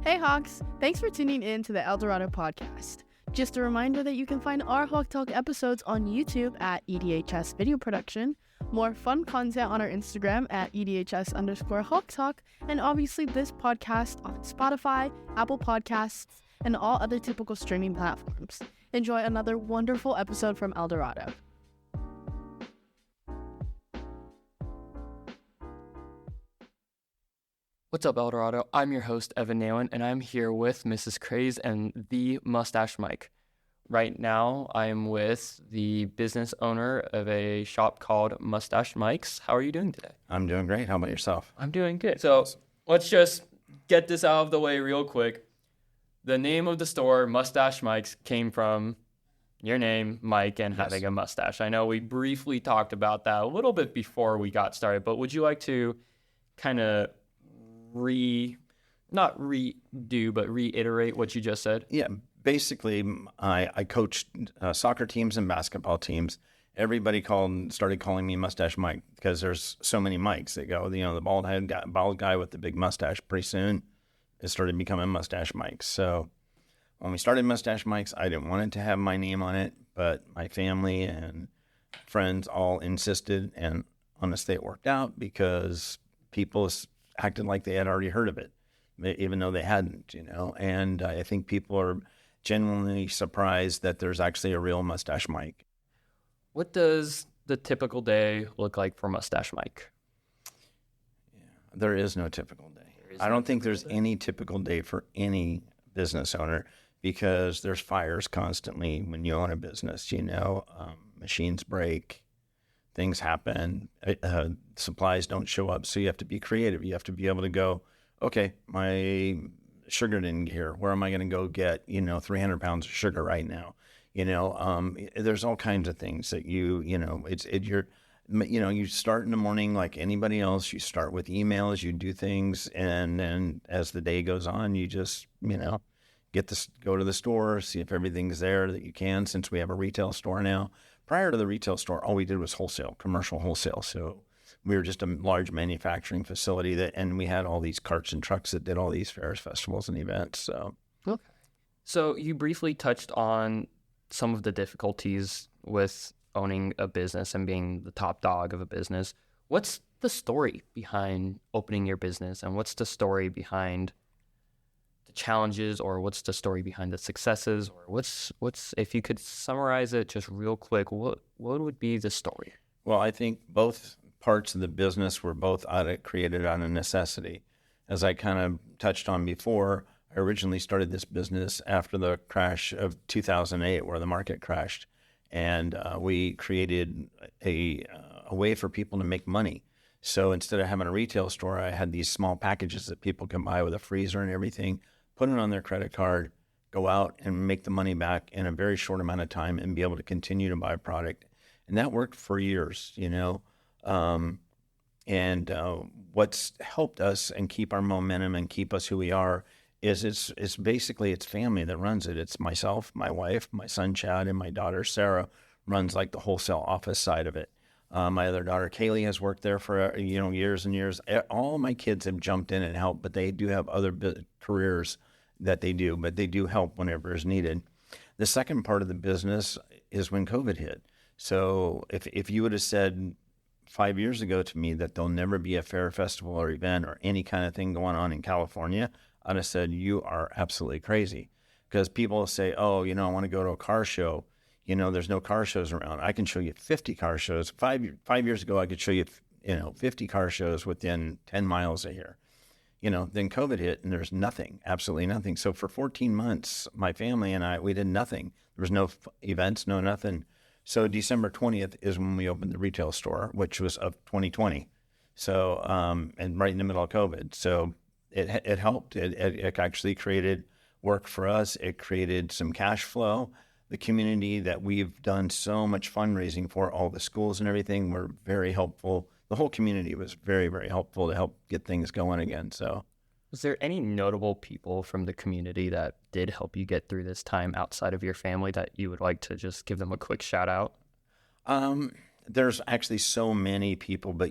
Hey Hawks, thanks for tuning in to the Eldorado podcast. Just a reminder that you can find our Hawk Talk episodes on YouTube at EDHS Video Production, more fun content on our Instagram at EDHS_Hawk Talk, and obviously this podcast on Spotify, Apple Podcasts, and all other typical streaming platforms. Enjoy another wonderful episode from Eldorado. What's up, Eldorado? I'm your host, Evan Neylan, and I'm here with Mrs. Crays and the Mustache Mike. Right now, I'm with the business owner of a shop called Mustache Mike's. How are you doing today? I'm doing great. How about yourself? I'm doing good. So let's just get this out of the way real quick. The name of the store, Mustache Mike's, came from your name, Mike, and having a mustache. I know we briefly talked about that a little bit before we got started, but would you like to kind of not redo, but reiterate what you just said? Yeah, basically, I coached soccer teams and basketball teams. Everybody started calling me Mustache Mike because there's so many Mikes. They go, the bald guy with the big mustache. Pretty soon, it started becoming Mustache Mike. So when we started Mustache Mike's, I didn't want it to have my name on it, but my family and friends all insisted, and honestly, it worked out because people acted like they had already heard of it, even though they hadn't, and I think people are genuinely surprised that there's actually a real Mustache Mike. What does the typical day look like for Mustache Mike? Yeah, there is no typical day. I don't think there's any typical day for any business owner because there's fires constantly when you own a business, machines break. Things happen, supplies don't show up, so you have to be creative. You have to be able to go, okay, my sugar didn't get here. Where am I going to go get, 300 pounds of sugar right now? There's all kinds of things that you start in the morning like anybody else. You start with emails, you do things, and then as the day goes on, you just, go to the store, see if everything's there that you can, since we have a retail store now. Prior to the retail store, all we did was wholesale, commercial wholesale. So we were just a large manufacturing facility and we had all these carts and trucks that did all these fairs, festivals, and events. So, okay. So you briefly touched on some of the difficulties with owning a business and being the top dog of a business. What's the story behind opening your business, and what's the story behind challenges, or what's the story behind the successes, or what's if you could summarize it just real quick, what would be the story? Well, I think both parts of the business were both created out of necessity. As I kind of touched on before, I originally started this business after the crash of 2008 where the market crashed, and we created a way for people to make money. So instead of having a retail store, I had these small packages that people can buy with a freezer and everything, put it on their credit card, go out and make the money back in a very short amount of time and be able to continue to buy product. And that worked for years, what's helped us and keep our momentum and keep us who we are is it's basically it's family that runs it. It's myself, my wife, my son Chad, and my daughter Sarah runs like the wholesale office side of it. My other daughter Kaylee has worked there for years and years. All of my kids have jumped in and helped, but they do have other careers that they do, but they do help whenever is needed. The second part of the business is when COVID hit. So if you would have said 5 years ago to me that there'll never be a fair, festival, or event or any kind of thing going on in California, I'd have said you are absolutely crazy. Because people say, I want to go to a car show. There's no car shows around. I can show you 50 car shows. Five years ago, I could show you, 50 car shows within 10 miles of here. Then COVID hit and there's nothing, absolutely nothing. So for 14 months, my family and I, we did nothing. There was no events, no nothing. So December 20th is when we opened the retail store, which was of 2020. So, and right in the middle of COVID. So it helped. It actually created work for us. It created some cash flow. The community that we've done so much fundraising for, all the schools and everything, were very helpful. The whole community was very, very helpful to help get things going again. So, was there any notable people from the community that did help you get through this time outside of your family that you would like to just give them a quick shout out? There's actually so many people, but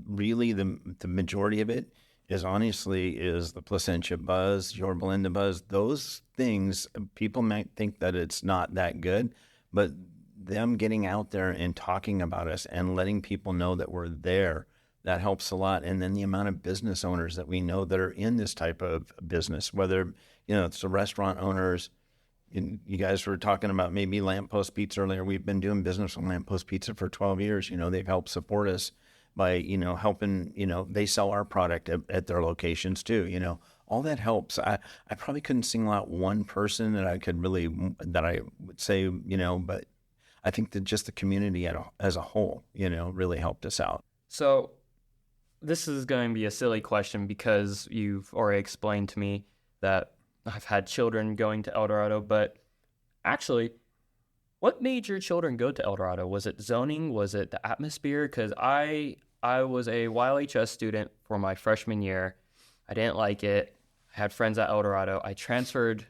really the majority of it is the Placentia buzz, your Belinda buzz. Those things, people might think that it's not that good, but them getting out there and talking about us and letting people know that we're there, that helps a lot. And then the amount of business owners that we know that are in this type of business, whether, it's the restaurant owners. You guys were talking about maybe Lamppost Pizza earlier. We've been doing business with Lamppost Pizza for 12 years. They've helped support us by, helping, they sell our product at their locations too. All that helps. I probably couldn't single out one person that I would say, but I think that just the community as a whole, really helped us out. So this is going to be a silly question because you've already explained to me that I've had children going to El Dorado, but actually, what made your children go to El Dorado? Was it zoning? Was it the atmosphere? Because I was a YLHS student for my freshman year. I didn't like it. I had friends at El Dorado. I transferred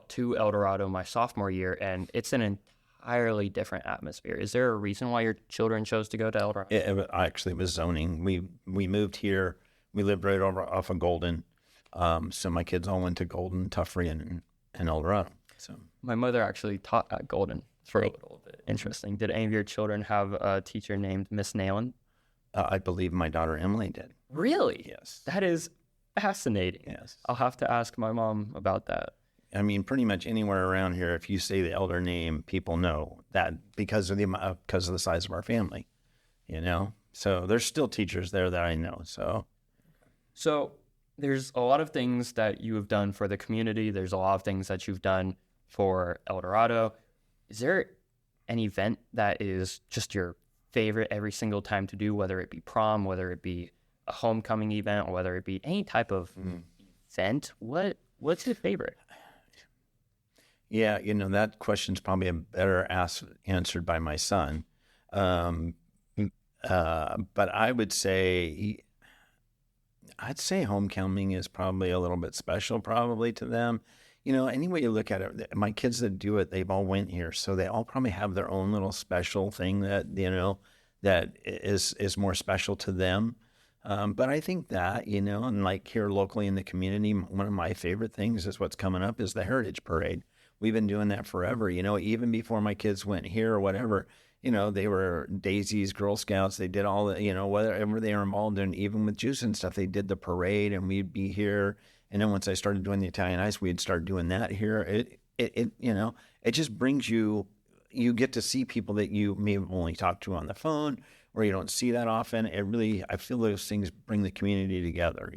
to El Dorado my sophomore year, and it's an entirely different atmosphere. Is there a reason why your children chose to go to El Dorado? It was zoning. We moved here. We lived right over off of Golden. So my kids all went to Golden, Tuffrey, and El Dorado. So my mother actually taught at Golden for a little bit. Interesting. Did any of your children have a teacher named Miss Neylan? I believe my daughter Emily did. Really? Yes. That is fascinating. Yes. I'll have to ask my mom about that. I mean, pretty much anywhere around here, if you say the elder name, people know that because of the size of our family, So there's still teachers there that I know. So there's a lot of things that you have done for the community. There's a lot of things that you've done for El Dorado. Is there an event that is just your favorite every single time to do, whether it be prom, whether it be a homecoming event, or whether it be any type of event? What's your favorite? Yeah, that question's probably better answered by my son. But I would say, homecoming is probably a little bit special probably to them. Any way you look at it, my kids that do it, they've all went here. So they all probably have their own little special thing that, that is more special to them. But I think that, and like here locally in the community, one of my favorite things is what's coming up is the Heritage Parade. We've been doing that forever, even before my kids went here or whatever. They were Daisies, Girl Scouts. They did all the, whatever they were involved in, even with juice and stuff. They did the parade, and we'd be here. And then once I started doing the Italian Ice, we'd start doing that here. It just brings you get to see people that you may have only talked to on the phone or you don't see that often. I feel those things bring the community together,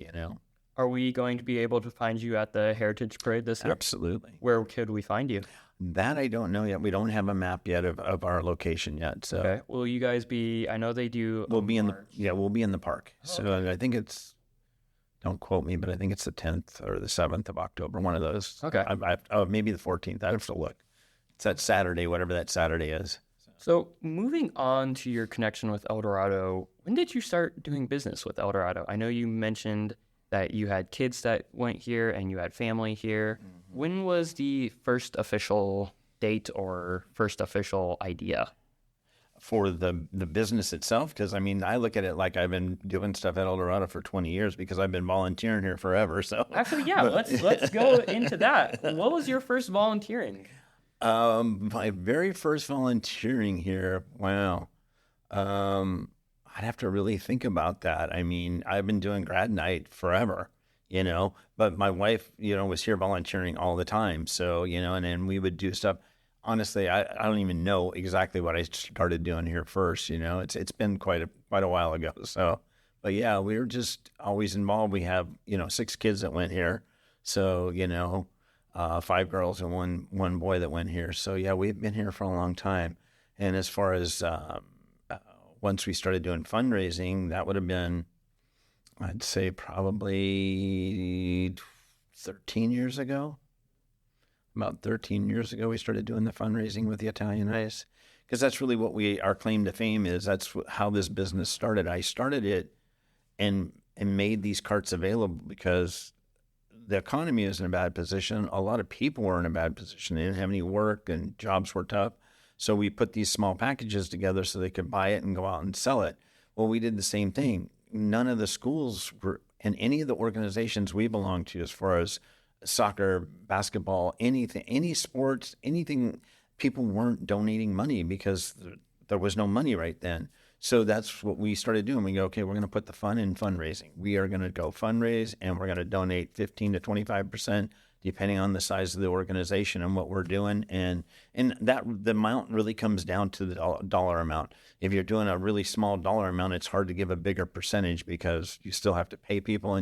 Are we going to be able to find you at the Heritage Parade this year? Absolutely. Where could we find you? That I don't know yet. We don't have a map yet of our location yet. So okay. Will you guys be? I know they do. We'll be in the park. Oh, so okay. I think it's. Don't quote me, but I think it's the 10th or the 7th of October. One of those. Okay. Maybe the 14th. I have to look. It's that Saturday, whatever that Saturday is. So moving on to your connection with El Dorado, when did you start doing business with El Dorado? I know you mentioned that you had kids that went here and you had family here. Mm-hmm. When was the first official date or first official idea? For the business itself? Because, I look at it like I've been doing stuff at El Dorado for 20 years because I've been volunteering here forever. So actually, yeah, let's go into that. What was your first volunteering? My very first volunteering here, wow. I'd have to really think about that. I've been doing grad night forever, but my wife, was here volunteering all the time. So, and then we would do stuff. Honestly, I don't even know exactly what I started doing here first. It's been quite a while ago. So, but yeah, we were just always involved. We have, 6 kids that went here. So, 5 girls and one boy that went here. So yeah, we've been here for a long time. And as far as, once we started doing fundraising, that would have been, I'd say probably 13 years ago. About 13 years ago, we started doing the fundraising with the Italian Ice, because that's really what our claim to fame is. That's how this business started. I started it and made these carts available because the economy is in a bad position. A lot of people were in a bad position. They didn't have any work and jobs were tough. So we put these small packages together so they could buy it and go out and sell it. Well, we did the same thing. None of the schools And any of the organizations we belong to, as far as soccer, basketball, anything, any sports, anything, people weren't donating money because there was no money right then. So that's what we started doing. We go, okay, we're going to put the fun in fundraising. We are going to go fundraise, and we're going to donate 15 to 25%, depending on the size of the organization and what we're doing. And that the amount really comes down to the dollar amount. If you're doing a really small dollar amount, it's hard to give a bigger percentage because you still have to pay people.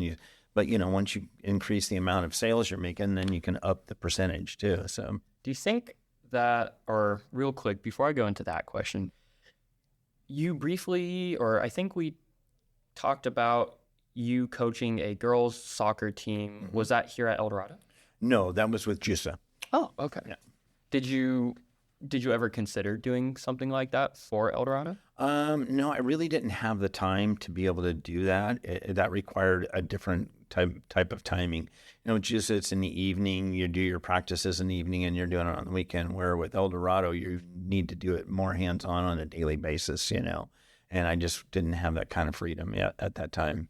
But once you increase the amount of sales you're making, then you can up the percentage too. So Do you think that, or real quick, before I go into that question, you briefly, or I think we talked about you coaching a girls soccer team. Was that here at El Dorado? no, that was with JUSA. Oh, okay. Yeah. Did you ever consider doing something like that for El Dorado? No, I really didn't have the time to be able to do that. That required a different type of timing. Just it's in the evening, you do your practices in the evening, and you're doing it on the weekend, where with El Dorado, you need to do it more hands-on a daily basis, and I just didn't have that kind of freedom yet at that time.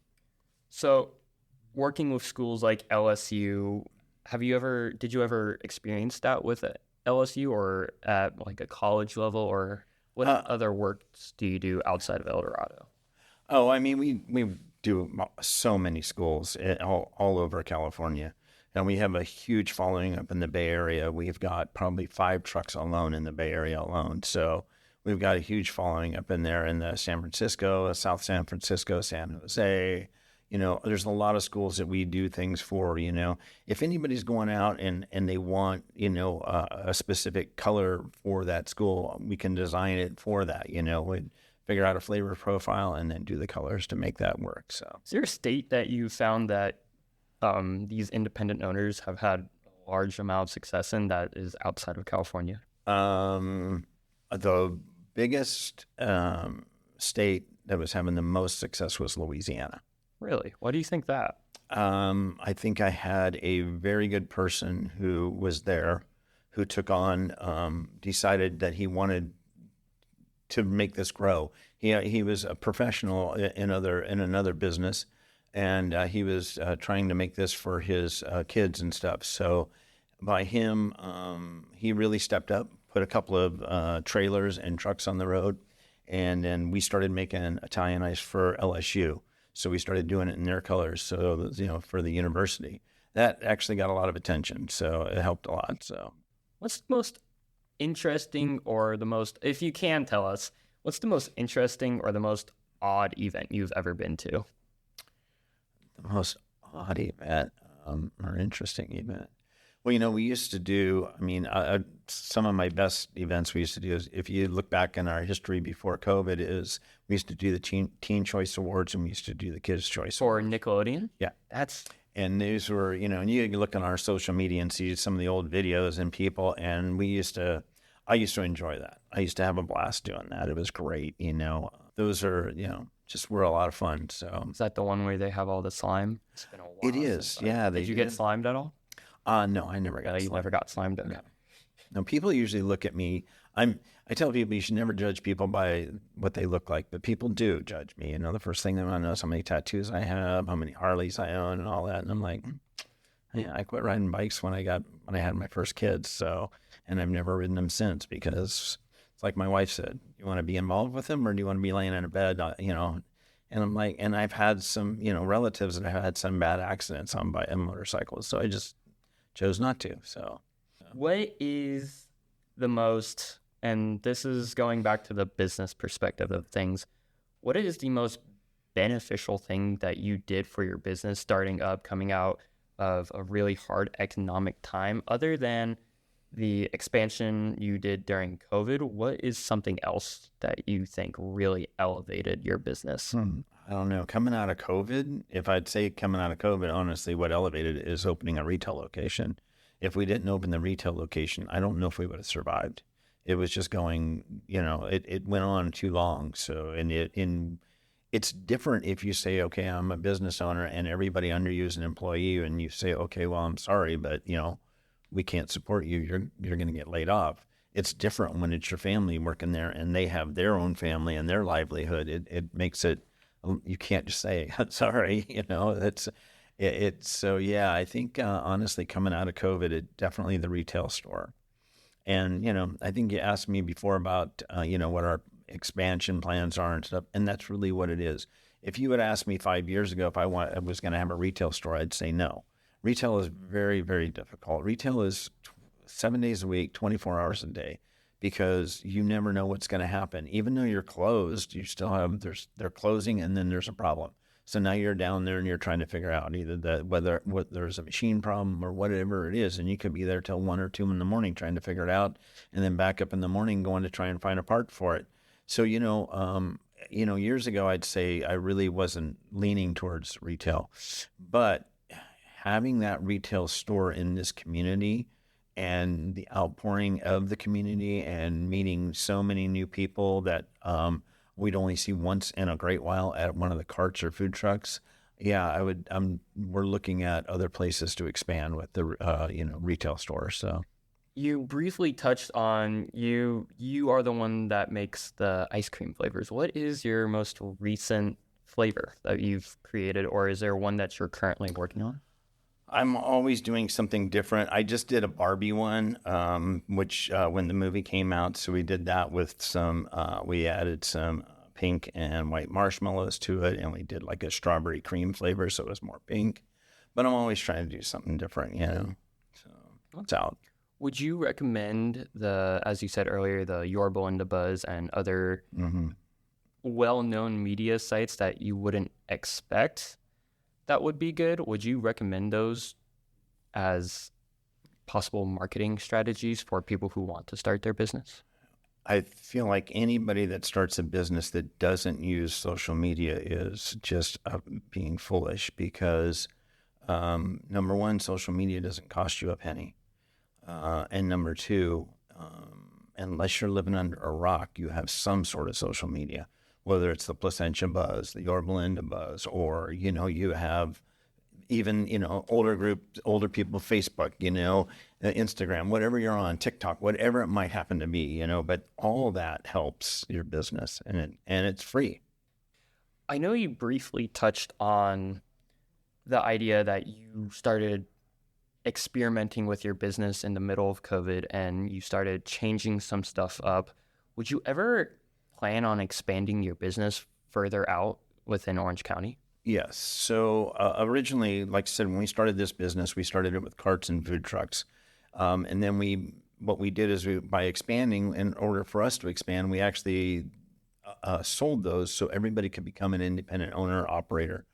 So working with schools like LSU, did you ever experience that with LSU or at like a college level, or what other works do you do outside of El Dorado? Oh, I mean, we do so many schools all over California, and we have a huge following up in the Bay Area. We've got probably 5 trucks alone in the Bay Area alone. So we've got a huge following up in there in the San Francisco, South San Francisco, San Jose. There's a lot of schools that we do things for. If anybody's going out and they want, a specific color for that school, we can design it for that. We'd figure out a flavor profile and then do the colors to make that work. So, is there a state that you found that these independent owners have had a large amount of success in that is outside of California? The biggest state that was having the most success was Louisiana. Really? Why do you think that? I think I had a very good person who was there, who took on, decided that he wanted to make this grow. He was a professional in another business, and he was trying to make this for his kids and stuff. So by him, he really stepped up, put a couple of trailers and trucks on the road, and then we started making Italian ice for LSU. So we started doing it in their colors. So, for the university, that actually got a lot of attention. So it helped a lot. So what's the most interesting, or the most, if you can tell us, what's the most interesting or the most odd event you've ever been to? The most odd event or interesting event. Well, we used to do, some of my best events we used to do is, if you look back in our history before COVID, is we used to do the Teen Choice Awards, and we used to do the Kids' Choice For Awards. Nickelodeon? Yeah. And these were, and you can look on our social media and see some of the old videos and people, and I used to enjoy that. I used to have a blast doing that. It was great, Those are, just were a lot of fun. So Is that the one where they have all the slime? It's been a while. it is, yeah. Did you get slimed at all? No, I never got You slimed. never got slimed? Okay. No, people usually look at me. I tell people you should never judge people by what they look like, but people do judge me. The first thing they want to know is how many tattoos I have, how many Harleys I own, and all that. And I'm like, yeah, I quit riding bikes when I had my first kids. So, and I've never ridden them since, because it's like my wife said, you want to be involved with them, or do you want to be laying in a bed, And I'm like, and I've had some, relatives that have had some bad accidents on motorcycles. So I just chose not to. So what is the most, and this is going back to the business perspective of things, what is the most beneficial thing that you did for your business starting up, coming out of a really hard economic time, other than the expansion you did during COVID? What is something else that you think really elevated your business? I don't know. Coming out of COVID, if I'd say coming out of COVID, honestly, what elevated it is opening a retail location. If we didn't open the retail location, I don't know if we would have survived. It was just going, it went on too long. So, it's different if you say, okay, I'm a business owner and everybody under you is an employee, and you say, okay, well, I'm sorry, but we can't support you. You're going to get laid off. It's different when it's your family working there and they have their own family and their livelihood. It makes it you can't just say, sorry, it's so, yeah, I think, honestly, coming out of COVID, definitely the retail store. And, I think you asked me before about, what our expansion plans are and stuff. And that's really what it is. If you had asked me 5 years ago if I was going to have a retail store, I'd say no. Retail is very, very difficult. Retail is 7 days a week, 24 hours a day, because you never know what's going to happen. Even though you're closed, you still have, they're closing and then there's a problem. So now you're down there and you're trying to figure out either whether there's a machine problem or whatever it is. And you could be there till 1 or 2 in the morning trying to figure it out, and then back up in the morning going to try and find a part for it. So, years ago, I'd say I really wasn't leaning towards retail, but having that retail store in this community and the outpouring of the community and meeting so many new people that we'd only see once in a great while at one of the carts or food trucks. Yeah, we're looking at other places to expand with the retail store. So you briefly touched on you are the one that makes the ice cream flavors. What is your most recent flavor that you've created, or is there one that you're currently working on? I'm always doing something different. I just did a Barbie one, which when the movie came out, so we did that with we added some pink and white marshmallows to it, and we did like a strawberry cream flavor, so it was more pink. But I'm always trying to do something different, So it's out. Would you recommend as you said earlier, the Yorba and the Buzz and other well-known media sites that you wouldn't expect that would be good? Would you recommend those as possible marketing strategies for people who want to start their business? I feel like anybody that starts a business that doesn't use social media is just being foolish, because number one, social media doesn't cost you a penny. And number two, unless you're living under a rock, you have some sort of social media, whether it's the Placentia Buzz, the Yorba Linda Buzz, or, you have even, older people, Facebook, Instagram, whatever you're on, TikTok, whatever it might happen to be, but all that helps your business, and it's free. I know you briefly touched on the idea that you started experimenting with your business in the middle of COVID and you started changing some stuff up. Would you ever plan on expanding your business further out within Orange County? Yes. So originally, like I said, when we started this business, we started it with carts and food trucks. And then what we did is by expanding, in order for us to expand, we actually sold those so everybody could become an independent owner operator.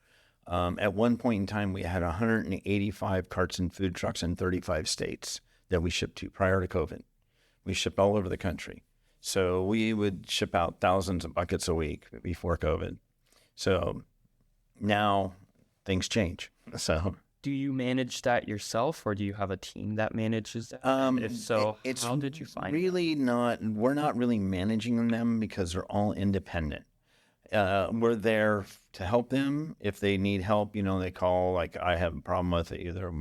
At one point in time, we had 185 carts and food trucks in 35 states that we shipped to prior to COVID. We shipped all over the country. So we would ship out thousands of buckets a week before COVID. So now things change. So do you manage that yourself, or do you have a team that manages that? If so, how did you find really that? We're not really managing them because they're all independent. We're there to help them. If they need help, they call, like I have a problem with it, either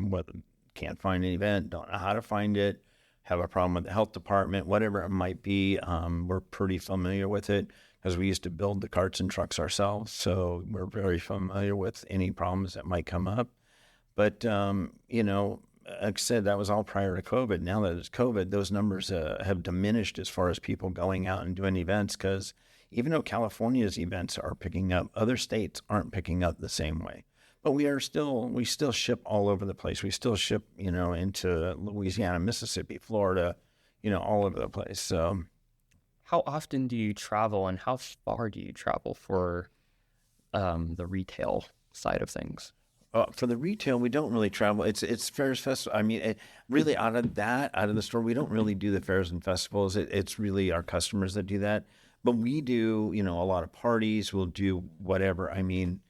can't find an event, don't know how to find it, have a problem with the health department, whatever it might be. We're pretty familiar with it because we used to build the carts and trucks ourselves. So we're very familiar with any problems that might come up. But, like I said, that was all prior to COVID. Now that it's COVID, those numbers have diminished as far as people going out and doing events, because even though California's events are picking up, other states aren't picking up the same way. But we still ship all over the place. We still ship, into Louisiana, Mississippi, Florida, all over the place. So, how often do you travel, and how far do you travel for the retail side of things? For the retail, we don't really travel. It's fairs, festival. I mean, really out of the store, we don't really do the fairs and festivals. It's really our customers that do that. But we do, a lot of parties. We'll do whatever. I mean,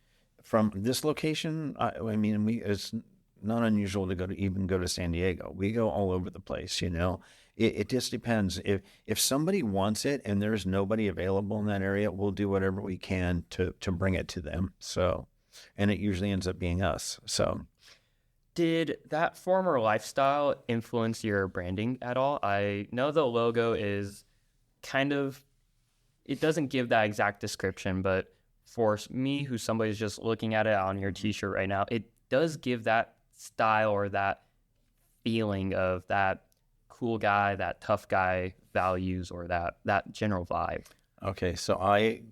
from this location, it's not unusual to go to San Diego. We go all over the place. It just depends. If somebody wants it and there's nobody available in that area, we'll do whatever we can to bring it to them. So, and it usually ends up being us. So, did that former lifestyle influence your branding at all? I know the logo is kind of, it doesn't give that exact description, but for me, who's somebody's just looking at it on your t-shirt right now, it does give that style or that feeling of that cool guy, that tough guy values, or that general vibe. Okay, so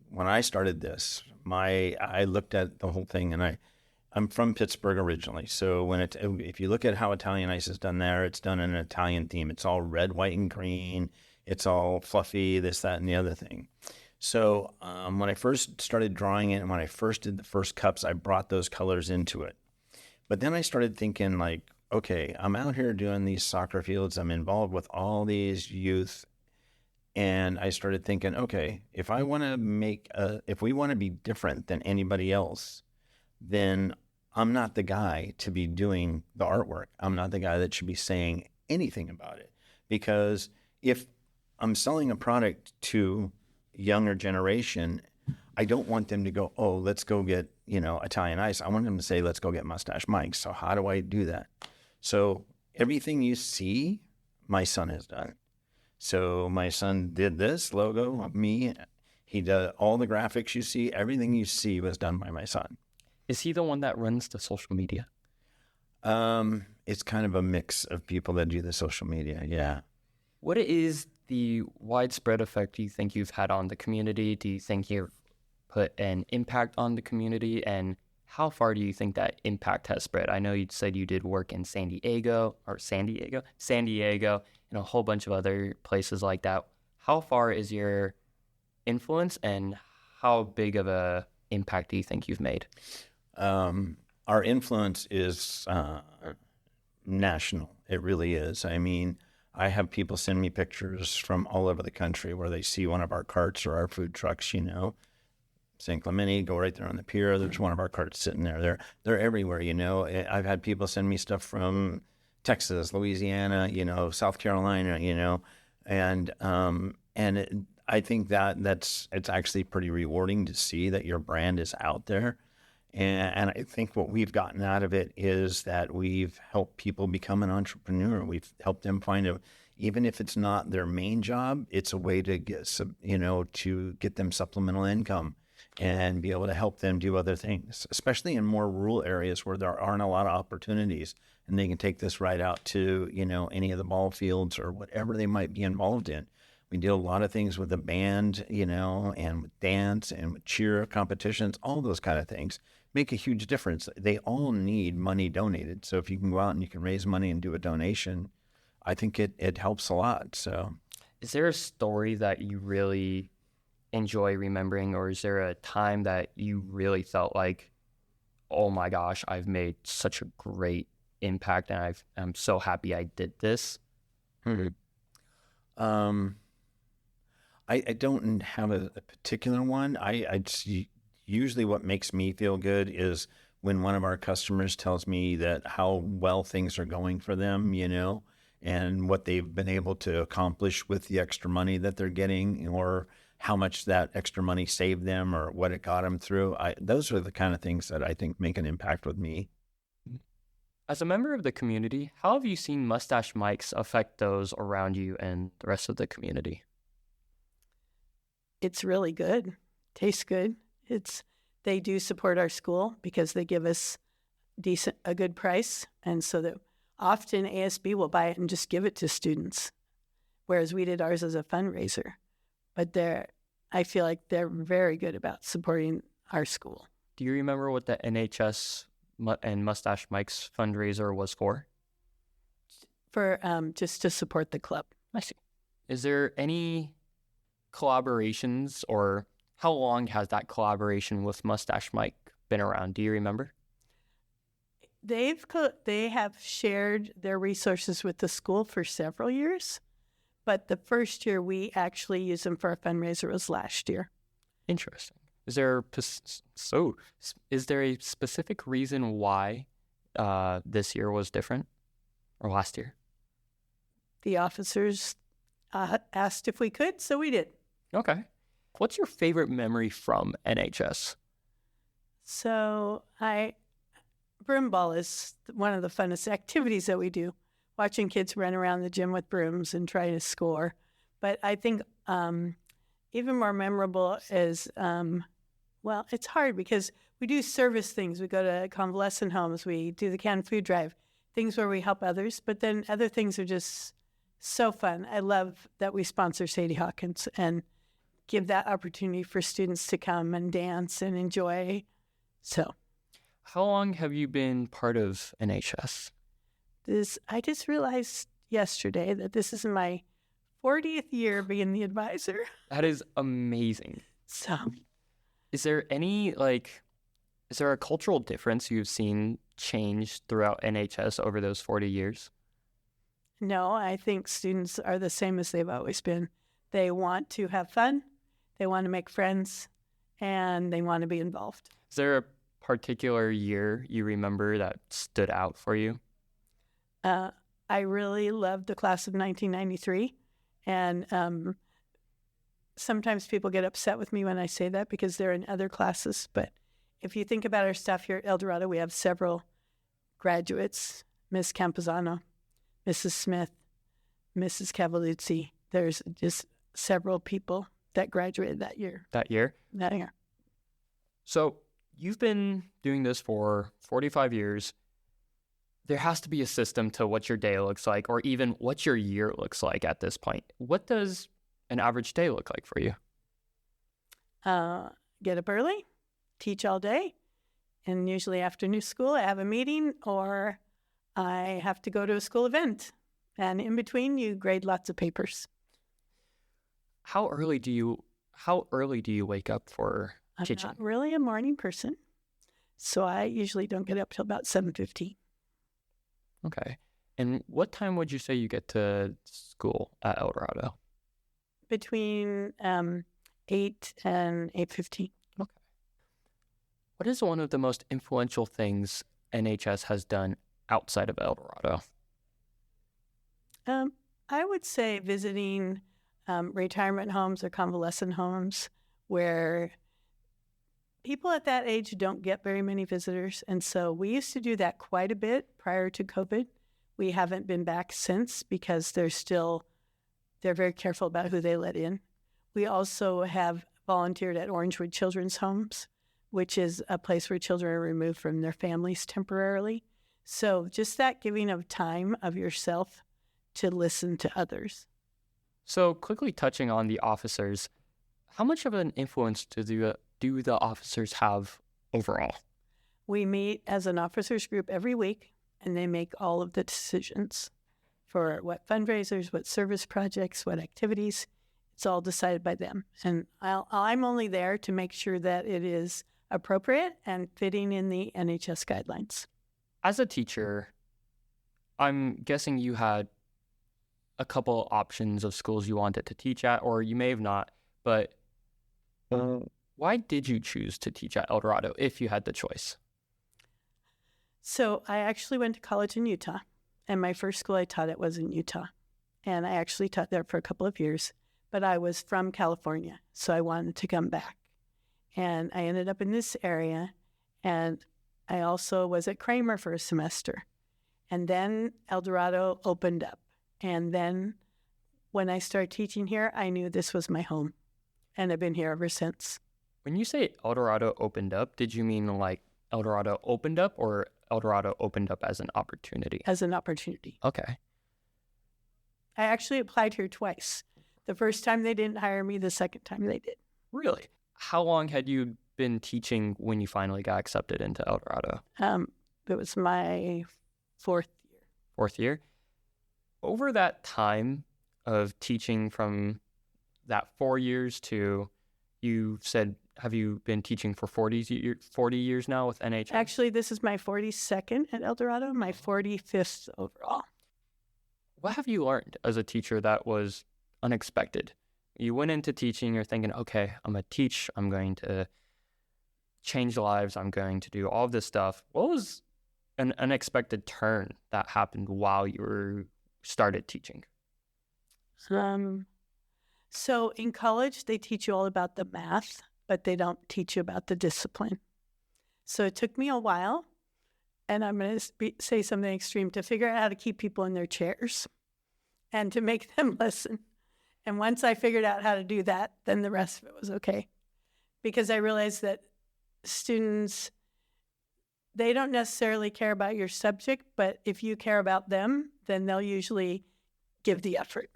when I started this, I looked at the whole thing, and I'm from Pittsburgh originally. So if you look at how Italian Ice is done there, it's done in an Italian theme. It's all red, white, and green. It's all fluffy, this, that, and the other thing. So when I first started drawing it, and when I first did the first cups, I brought those colors into it. But then I started thinking, like, okay, I'm out here doing these soccer fields. I'm involved with all these youth. And I started thinking, okay, if we want to be different than anybody else, then I'm not the guy to be doing the artwork. I'm not the guy that should be saying anything about it. Because if I'm selling a product to younger generation, I don't want them to go, oh, let's go get, Italian Ice. I want them to say, let's go get Mustache Mike. So how do I do that? So everything you see, my son has done. So my son did this logo of me. He did all the graphics you see. Everything you see was done by my son. Is he the one that runs the social media? It's kind of a mix of people that do the social media. Yeah. What is the widespread effect you think you've had on the community? Do you think you've put an impact on the community? And how far do you think that impact has spread? I know you said you did work in San Diego, and a whole bunch of other places like that. How far is your influence, and how big of a impact do you think you've made? Our influence is national. It really is. I mean, I have people send me pictures from all over the country where they see one of our carts or our food trucks, San Clemente, go right there on the pier. There's one of our carts sitting there. They're everywhere, I've had people send me stuff from Texas, Louisiana, South Carolina, and I think it's actually pretty rewarding to see that your brand is out there. And I think what we've gotten out of it is that we've helped people become an entrepreneur. We've helped them even if it's not their main job, it's a way to get to get them supplemental income and be able to help them do other things, especially in more rural areas where there aren't a lot of opportunities, and they can take this right out to, any of the ball fields or whatever they might be involved in. We do a lot of things with the band, and with dance and with cheer competitions, all those kind of things make a huge difference. They all need money donated. So if you can go out and you can raise money and do a donation, I think it helps a lot. So, is there a story that you really enjoy remembering, or is there a time that you really felt like, oh my gosh, I've made such a great impact and I'm so happy I did this? I don't have a particular one. Usually what makes me feel good is when one of our customers tells me that how well things are going for them, and what they've been able to accomplish with the extra money that they're getting, or how much that extra money saved them or what it got them through. Those are the kind of things that I think make an impact with me. As a member of the community, how have you seen Mustache Mikes affect those around you and the rest of the community? It's really good. Tastes good. They do support our school because they give us a good price, and so that often ASB will buy it and just give it to students, whereas we did ours as a fundraiser. But I feel like they're very good about supporting our school. Do you remember what the NHS and Mustache Mike's fundraiser was for? For just to support the club. I see. Is there any collaborations, or how long has that collaboration with Mustache Mike been around? Do you remember? They have shared their resources with the school for several years, but the first year we actually used them for a fundraiser was last year. Interesting. Is there a specific reason why this year was different, or last year? The officers asked if we could, so we did. Okay. What's your favorite memory from NHS? So broom ball is one of the funnest activities that we do, watching kids run around the gym with brooms and try to score. But I think even more memorable is Well, it's hard because we do service things. We go to convalescent homes. We do the canned food drive, things where we help others. But then other things are just so fun. I love that we sponsor Sadie Hawkins and give that opportunity for students to come and dance and enjoy. So How long have you been part of NHS? I just realized yesterday that this is my 40th year being the advisor. That is amazing. So Is there a cultural difference you've seen change throughout NHS over those 40 years? no, I think students are the same as they've always been. They want to have fun, they want to make friends, and they want to be involved. Is there a particular year you remember that stood out for you? I really loved the class of 1993, and sometimes people get upset with me when I say that because they're in other classes. But if you think about our staff here at El Dorado, we have several graduates, Ms. Campuzano, Mrs. Smith, Mrs. Cavaluzzi. There's just several people that graduated that year. That year? That year. So you've been doing this for 45 years. There has to be a system to what your day looks like, or even what your year looks like at this point. What does an average day look like for you? Get up early, teach all day, and usually after new school, I have a meeting or I have to go to a school event. And in between, you grade lots of papers. How early do you wake up for I'm teaching? not really a morning person, so I usually don't get up till about 7:15. Okay. And what time would you say you get to school at El Dorado? Between 8 and 8:15. Okay. What is one of the most influential things NHS has done outside of El Dorado? I would say visiting retirement homes or convalescent homes where people at that age don't get very many visitors. And so we used to do that quite a bit prior to COVID. We haven't been back since because they're very careful about who they let in. We also have volunteered at Orangewood Children's Homes, which is a place where children are removed from their families temporarily. So just that giving of time of yourself to listen to others. So quickly touching on the officers, how much of an influence do the officers have overall? We meet as an officers group every week, and they make all of the decisions for what fundraisers, what service projects, what activities. It's all decided by them. And I'm only there to make sure that it is appropriate and fitting in the NHS guidelines. As a teacher, I'm guessing you had a couple options of schools you wanted to teach at, or you may have not, but why did you choose to teach at El Dorado if you had the choice? So I actually went to college in Utah, and my first school I taught at was in Utah. And I actually taught there for a couple of years, but I was from California, so I wanted to come back. And I ended up in this area, and I also was at Kramer for a semester. And then El Dorado opened up. And then when I started teaching here, I knew this was my home, and I've been here ever since. When you say El Dorado opened up, did you mean like El Dorado opened up, or El Dorado opened up as an opportunity? As an opportunity. Okay. I actually applied here twice. The first time they didn't hire me, the second time they did. Really? How long had you been teaching when you finally got accepted into El Dorado? It was my fourth year. Fourth year? Over that time of teaching from that 4 years to, you said, have you been teaching for 40 years now with NHS? Actually, this is my 42nd at El Dorado, my 45th overall. What have you learned as a teacher that was unexpected? You went into teaching, you're thinking, okay, I'm going to teach, I'm going to change lives, I'm going to do all of this stuff. What was an unexpected turn that happened while you started teaching? So in college, they teach you all about the math, but they don't teach you about the discipline. So it took me a while, and I'm going to say something extreme, to figure out how to keep people in their chairs and to make them listen. And once I figured out how to do that, then the rest of it was okay. Because I realized that students, they don't necessarily care about your subject, but if you care about them, then they'll usually give the effort.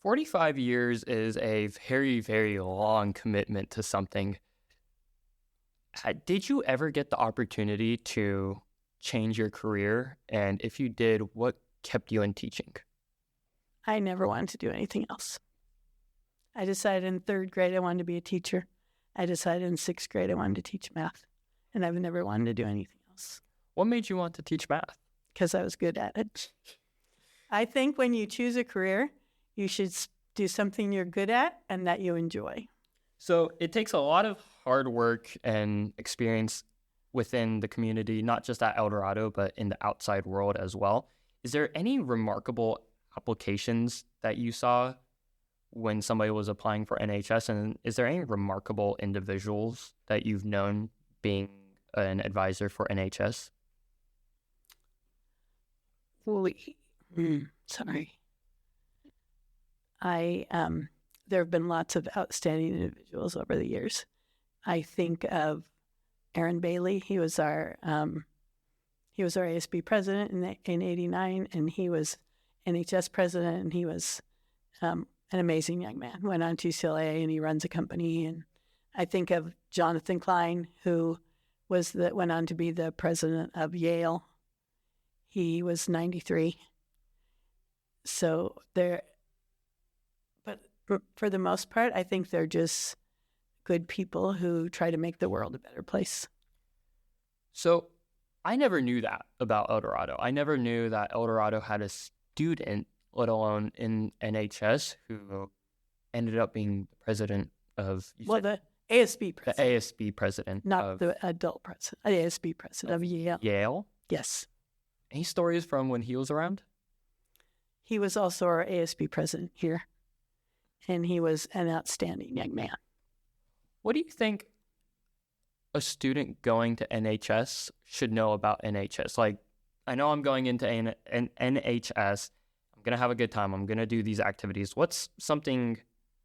45 years is a very, very long commitment to something. Did you ever get the opportunity to change your career? And if you did, what kept you in teaching? I never wanted to do anything else. I decided in 3rd grade I wanted to be a teacher. I decided in 6th grade I wanted to teach math. And I've never wanted to do anything else. What made you want to teach math? Because I was good at it. I think when you choose a career, you should do something you're good at and that you enjoy. So it takes a lot of hard work and experience within the community, not just at El Dorado, but in the outside world as well. Is there any remarkable applications that you saw when somebody was applying for NHS? And is there any remarkable individuals that you've known being an advisor for NHS? Sorry. There have been lots of outstanding individuals over the years. I think of Aaron Bailey. He was our ASB president in '89, and he was NHS president, and he was an amazing young man. Went on to UCLA, and he runs a company. And I think of Jonathan Klein, who went on to be the president of Yale. He was 93. So but for the most part, I think they're just good people who try to make the world a better place. So I never knew that about El Dorado. I never knew that El Dorado had a student, let alone in NHS, who ended up being the president of... The ASB president. The ASB president. Not the adult president. The ASB president of Yale. Yale? Yes. Any stories from when he was around? He was also our ASB president here, and he was an outstanding young man. What do you think a student going to NHS should know about NHS? Like, I know I'm going into an NHS. I'm going to have a good time. I'm going to do these activities. What's something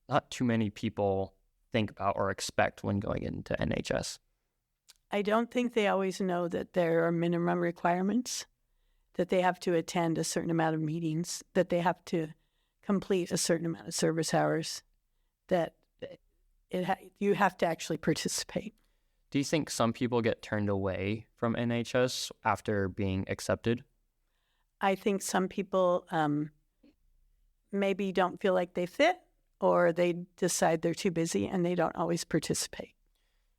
not too many people think about or expect when going into NHS? I don't think they always know that there are minimum requirements, that they have to attend a certain amount of meetings, that they have to complete a certain amount of service hours, that you have to actually participate. Do you think some people get turned away from NHS after being accepted? I think some people maybe don't feel like they fit, or they decide they're too busy and they don't always participate.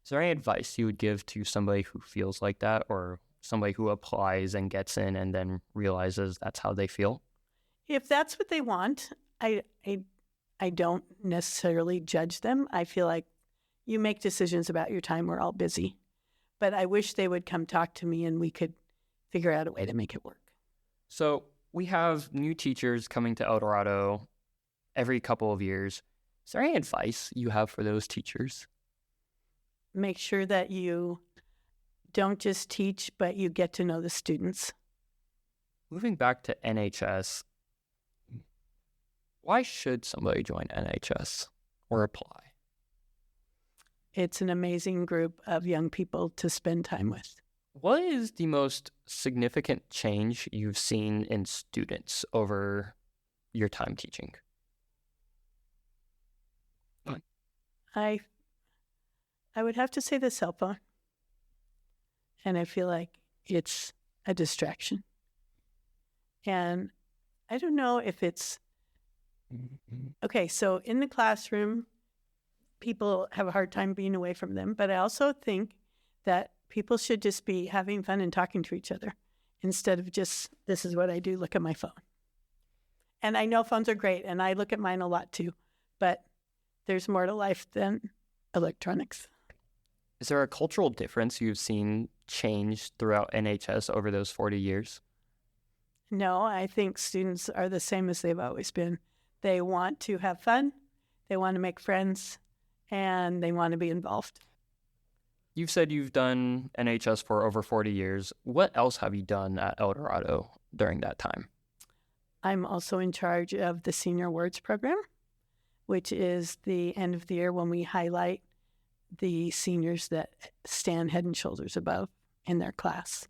Is there any advice you would give to somebody who feels like that, or somebody who applies and gets in and then realizes that's how they feel? If that's what they want, I don't necessarily judge them. I feel like you make decisions about your time. We're all busy. But I wish they would come talk to me and we could figure out a way to make it work. So we have new teachers coming to El Dorado every couple of years. Is there any advice you have for those teachers? Make sure that you don't just teach, but you get to know the students. Moving back to NHS, why should somebody join NHS or apply? It's an amazing group of young people to spend time with. What is the most significant change you've seen in students over your time teaching? I would have to say the cell phone. And I feel like it's a distraction. And I don't know if it's... Okay, so in the classroom, people have a hard time being away from them. But I also think that people should just be having fun and talking to each other instead of just, this is what I do, look at my phone. And I know phones are great, and I look at mine a lot too. But there's more to life than electronics. Is there a cultural difference you've seen change throughout NHS over those 40 years? No, I think students are the same as they've always been. They want to have fun, they want to make friends, and they want to be involved. You've said you've done NHS for over 40 years. What else have you done at El Dorado during that time? I'm also in charge of the Senior Awards program, which is the end of the year when we highlight the seniors that stand head and shoulders above in their class.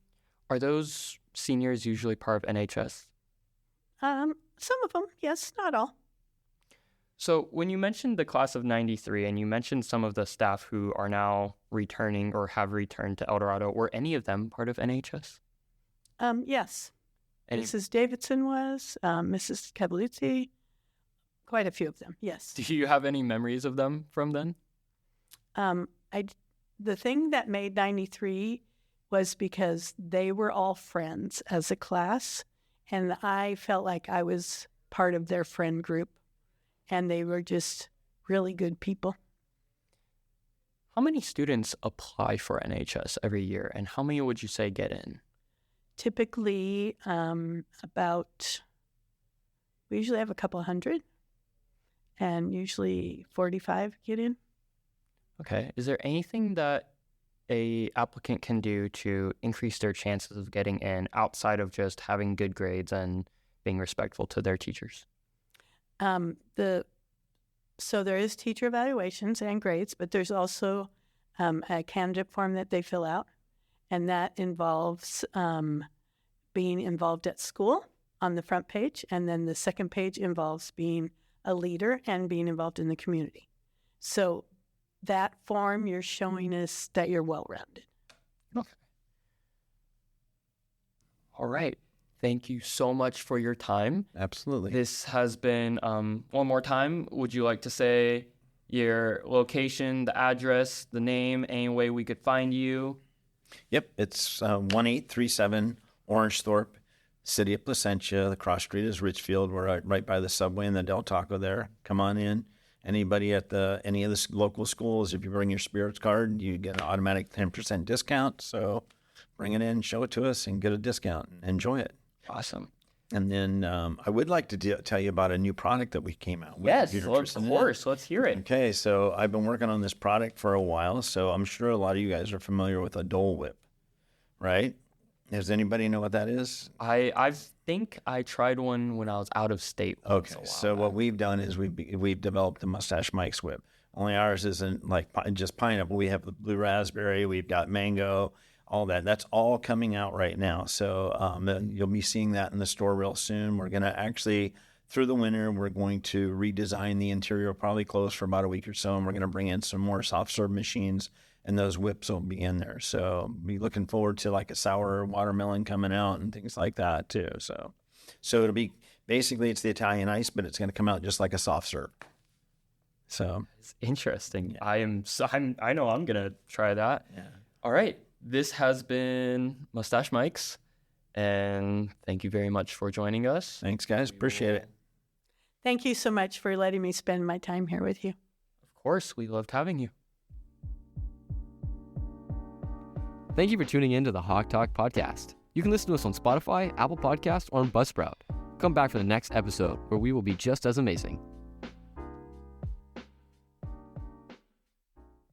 Are those seniors usually part of NHS? Some of them, yes, not all. So when you mentioned the class of 93 and you mentioned some of the staff who are now returning or have returned to El Dorado, were any of them part of NHS? Yes. Any- Mrs. Davidson was, Mrs. Cavaluzzi, quite a few of them, yes. Do you have any memories of them from then? The thing that made 93 was because they were all friends as a class, and I felt like I was part of their friend group, and they were just really good people. How many students apply for NHS every year, and how many would you say get in? Typically, we usually have a couple hundred, and usually 45 get in. Okay. Is there anything that a applicant can do to increase their chances of getting in outside of just having good grades and being respectful to their teachers? So there is teacher evaluations and grades, but there's also a candidate form that they fill out, and that involves being involved at school on the front page, and then the second page involves being a leader and being involved in the community. So that form, you're showing us that you're well-rounded. Okay. All right. Thank you so much for your time. Absolutely. This has been, one more time, would you like to say your location, the address, the name, any way we could find you? Yep, it's 1837 Orangethorpe, City of Placentia. The cross street is Richfield. We're right by the subway and the Del Taco there. Come on in. Anybody at any of the local schools, if you bring your spirits card, you get an automatic 10% discount. So bring it in, show it to us, and get a discount. And enjoy it. Awesome. And then I would like to tell you about a new product that we came out with. Yes, If you're of interested in it. course. Let's hear it. Okay, so I've been working on this product for a while, so I'm sure a lot of you guys are familiar with a Dole Whip, right? Does anybody know what that is? I think I tried one when I was out of state. Okay, so what we've done is we've developed the Mustache Mike's Whip. Only ours isn't like just pineapple. We have the blue raspberry, we've got mango, all that. That's all coming out right now. So you'll be seeing that in the store real soon. We're going to actually, through the winter, we're going to redesign the interior, probably close for about a week or so, and we're going to bring in some more soft serve machines, and those whips will be in there. So be looking forward to like a sour watermelon coming out and things like that too. So it'll be, basically it's the Italian ice, but it's going to come out just like a soft serve. So It's interesting. Yeah. I know I'm going to try that. yeah. All right. This has been Mustache Mike's, and thank you very much for joining us. Thanks, guys. Appreciate it. Thank you so much for letting me spend my time here with you. Of course, we loved having you. Thank you for tuning in to the Hawk Talk podcast. You can listen to us on Spotify, Apple Podcasts, or on Buzzsprout. Come back for the next episode where we will be just as amazing.